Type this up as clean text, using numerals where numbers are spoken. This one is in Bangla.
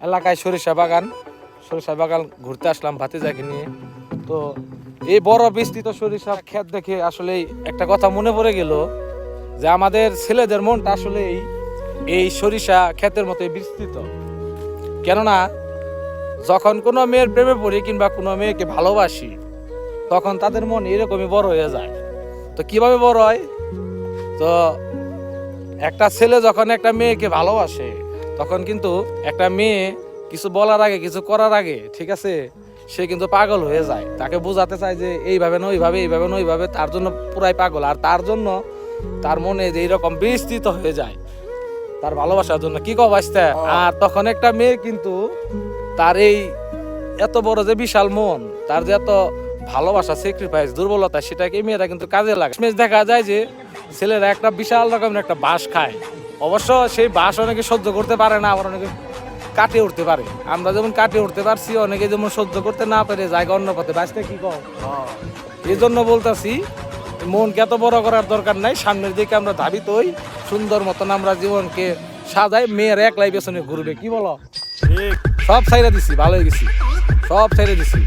এলাকায় সরিষা বাগান ঘুরতে আসলাম ভাতিজাকে নিয়ে। তো এই বড় বিস্তৃত সরিষা ক্ষেত দেখে আসলে একটা কথা মনে পড়ে গেল যে আমাদের ছেলেদের মনটা আসলে এই সরিষা ক্ষেতের মতো বিস্তৃত। কেননা যখন কোনো মেয়ের প্রেমে পড়ি কিংবা কোনো মেয়েকে ভালোবাসি তখন তাদের মন এরকমই বড় হয়ে যায়। তো কিভাবে বড় হয়? তো একটা ছেলে যখন একটা মেয়েকে ভালোবাসে তখন কিন্তু একটা মেয়ে কিছু বলার আগে কিছু করার আগে, ঠিক আছে, সে কিন্তু পাগল হয়ে যায়। তাকে বোঝাতে চায় যে এইভাবে না ওইভাবে, এইভাবে না ওইভাবে, তার জন্য পুরাই পাগল। আর তার জন্য তার মনে যে এইরকম বিস্তৃত হয়ে যায় তার ভালোবাসার জন্য, কি কও বাঁচতে। আর তখন একটা মেয়ে কিন্তু তার এই এত বড় যে বিশাল মন, তার যে এত ভালোবাসা, স্যাক্রিফাইস, দুর্বলতা, সেটাকে মেয়েরা কিন্তু কাজে লাগে। দেখা যায় যে ছেলেরা একটা বিশাল রকমের একটা বাঁশ খায়। অবশ্য সেই বাঁশ অনেকে সহ্য করতে পারে না, আবার অনেকে কাটিয়ে উঠতে পারে। আমরা যেমন কাটিয়ে উঠতে পারছি, অনেকে যেমন সহ্য করতে না পারে জায়গা অন্য পথে বাঁচতে, কি কও? এই জন্য বলতেছি মনকে এত বড় করার দরকার নাই, সামনের দিকে আমরা ধাবিত হই, সুন্দর মতন আমরা জীবনকে সাজাই। মেয়ের একলাই পেছনে ঘুরবে, কি বলো? সব ছাইরা দিছি, ভালো হয়ে গেছি, সব ছাইরা দিছি।